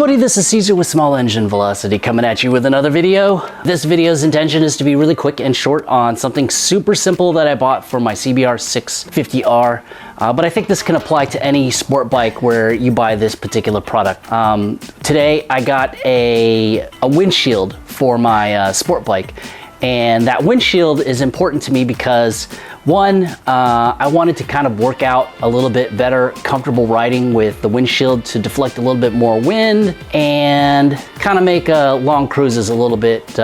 everybody, this is Caesar with SmallEngineVelocity coming at you with another video. This video's intention is to be really quick and short on something super simple that I bought for my CBR 650R, but I think this can apply to any sport bike where you buy this particular product. Today I got a windshield for my sport bike, and that windshield is important to me because one, I wanted to kind of work out a little bit better, comfortable riding with the windshield to deflect a little bit more wind and kind of make long cruises a little bit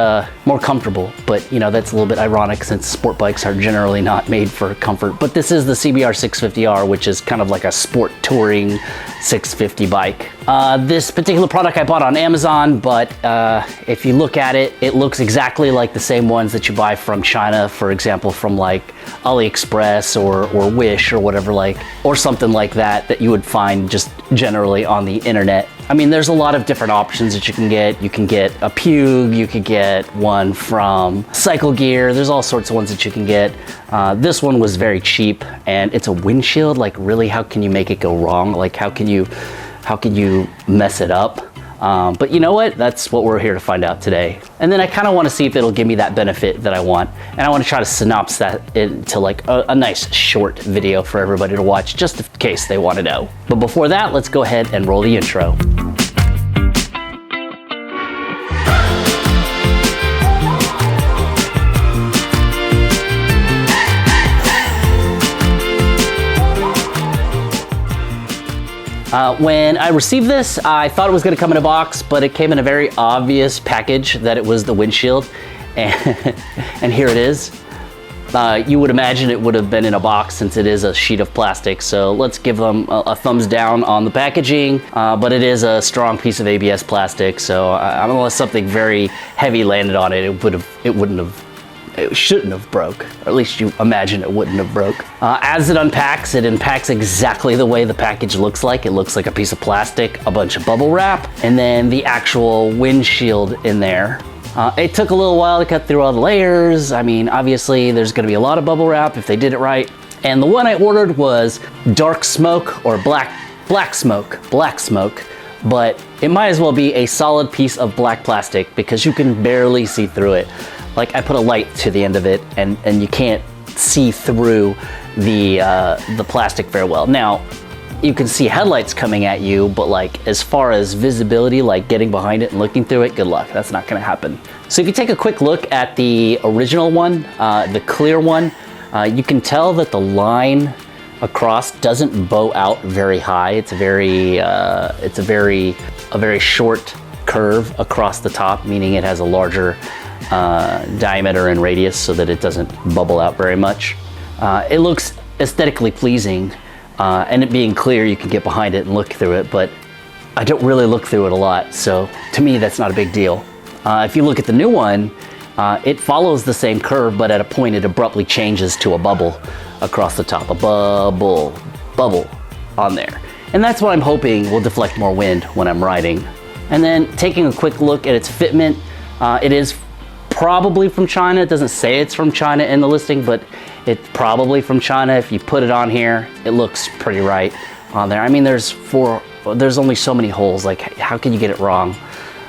more comfortable. But you know, that's a little bit ironic since sport bikes are generally not made for comfort. But this is the CBR 650R, which is kind of like a sport touring 650 bike. This particular product I bought on Amazon, but if you look at it, it looks exactly like the same ones that you buy from China, for example, from like AliExpress or Wish or whatever, or something like that you would find just generally on the internet. I mean, there's a lot of different options that you can get. You can get a Pug, you could get one from Cycle Gear. There's all sorts of ones that you can get. This one was very cheap, and it's a windshield. Like, really, how can you make it go wrong? Like, how can you mess it up? But you know what? That's what we're here to find out today. And then I kind of want to see if it'll give me that benefit that I want. And I want to try to synopsis that into like a nice short video for everybody to watch, just in case they want to know. But before that, let's go ahead and roll the intro. When I received this, I thought it was going to come in a box, but it came in a very obvious package that it was the windshield, and here it is. You would imagine it would have been in a box since it is a sheet of plastic, so let's give them a thumbs down on the packaging, but it is a strong piece of ABS plastic, so unless something very heavy landed on it, it shouldn't have broke, or at least you imagine it wouldn't have broke. As it unpacks exactly the way the package looks like. It looks like a piece of plastic, a bunch of bubble wrap, and then the actual windshield in there. It took a little while to cut through all the layers. I mean, obviously there's gonna be a lot of bubble wrap if they did it right. And the one I ordered was dark smoke or black smoke, but it might as well be a solid piece of black plastic because you can barely see through it. Like, I put a light to the end of it, and you can't see through the plastic very well. Now, you can see headlights coming at you, but like, as far as visibility, like getting behind it and looking through it, good luck. That's not gonna happen. So if you take a quick look at the original one, the clear one, you can tell that the line across doesn't bow out very high. It's a very short curve across the top, meaning it has a larger diameter and radius so that it doesn't bubble out very much. It looks aesthetically pleasing, and it being clear, you can get behind it and look through it, but I don't really look through it a lot, so to me that's not a big deal. If you look at the new one, it follows the same curve, but at a point it abruptly changes to a bubble across the top, a bubble on there. And that's what I'm hoping will deflect more wind when I'm riding. And then taking a quick look at its fitment, it is probably from China. It doesn't say it's from China in the listing, but it's probably from China. If you put it on here, it looks pretty right on there. I mean, there's only so many holes. Like, how can you get it wrong?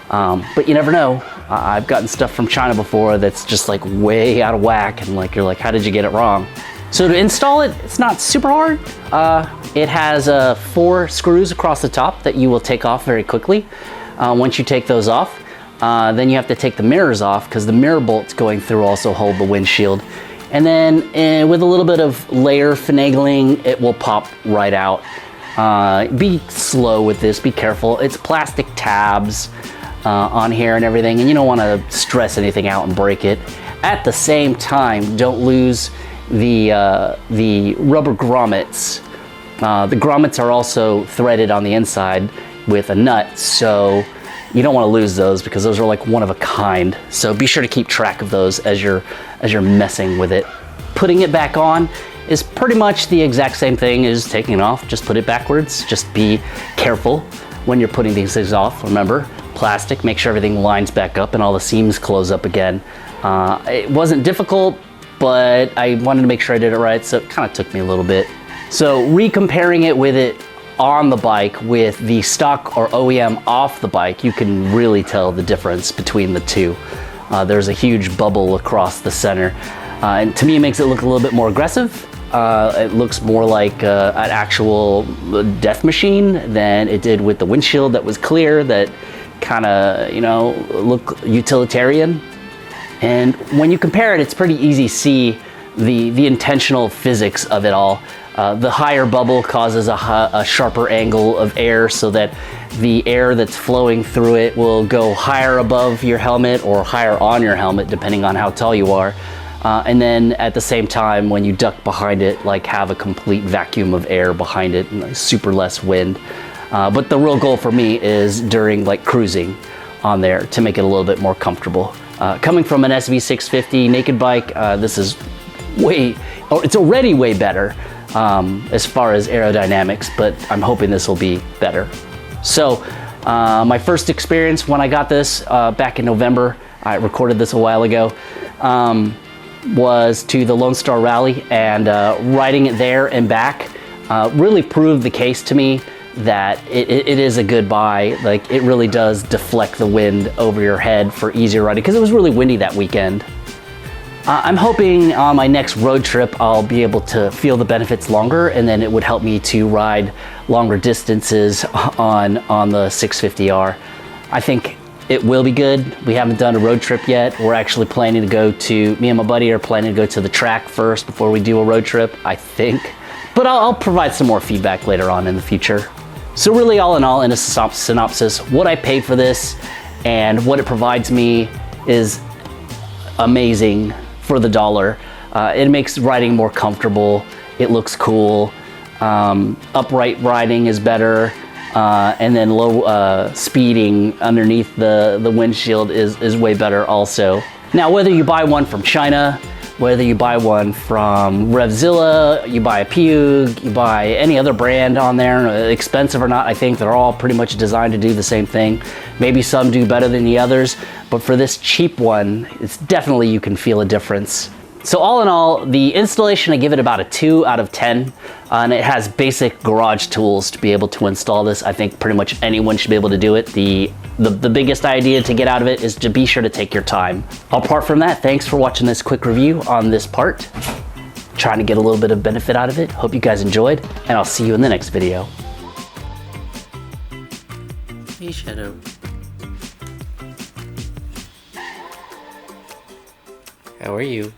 But you never know. I've gotten stuff from China before that's just like way out of whack, and like, you're like, how did you get it wrong? So to install it, it's not super hard. It has 4 screws across the top that you will take off very quickly. Once you take those off, then you have to take the mirrors off because the mirror bolts going through also hold the windshield. And then with a little bit of layer finagling, it will pop right out. Be slow with this, be careful. It's plastic tabs on here and everything, and you don't want to stress anything out and break it. At the same time, don't lose the rubber grommets. The grommets are also threaded on the inside with a nut, so you don't want to lose those because those are like one of a kind. So be sure to keep track of those as you're messing with it. Putting it back on is pretty much the exact same thing as taking it off. Just put it backwards. Just be careful when you're putting these things off. Remember, plastic, make sure everything lines back up and all the seams close up again. It wasn't difficult, but I wanted to make sure I did it right, so it kind of took me a little bit. So recomparing it with it on the bike with the stock or OEM off the bike, you can really tell the difference between the two. There's a huge bubble across the center. And to me, it makes it look a little bit more aggressive. It looks more like an actual death machine than it did with the windshield that was clear, that kind of, you know, looked utilitarian. And when you compare it, it's pretty easy to see the intentional physics of it all. The higher bubble causes a sharper angle of air so that the air that's flowing through it will go higher above your helmet or higher on your helmet, depending on how tall you are. And then at the same time, when you duck behind it, like have a complete vacuum of air behind it and super less wind. But the real goal for me is during like cruising on there to make it a little bit more comfortable. Coming from an SV650 naked bike, this is it's already way better as far as aerodynamics, but I'm hoping this will be better. So my first experience when I got this back in November, I recorded this a while ago, was to the Lone Star Rally, and riding it there and back really proved the case to me that it is a good buy. Like, it really does deflect the wind over your head for easier riding, because it was really windy that weekend. I'm hoping on my next road trip I'll be able to feel the benefits longer, and then it would help me to ride longer distances on the 650R. I think it will be good. We haven't done a road trip yet. We're actually planning to go to, me and my buddy are planning to go to the track first before we do a road trip, I think. But I'll provide some more feedback later on in the future. So really, all in all, in a synopsis, what I paid for this and what it provides me is amazing for the dollar. It makes riding more comfortable. It looks cool. Upright riding is better. And then low speeding underneath the windshield is way better also. Now, whether you buy one from China, whether you buy one from Revzilla, you buy a Puig, you buy any other brand on there, expensive or not, I think they're all pretty much designed to do the same thing. Maybe some do better than the others, but for this cheap one, it's definitely, you can feel a difference. So all in all, the installation, I give it about a 2 out of 10, and it has basic garage tools to be able to install this. I think pretty much anyone should be able to do it. The biggest idea to get out of it is to be sure to take your time. Apart from that, thanks for watching this quick review on this part. Trying to get a little bit of benefit out of it. Hope you guys enjoyed, and I'll see you in the next video. Hey, Shadow. How are you?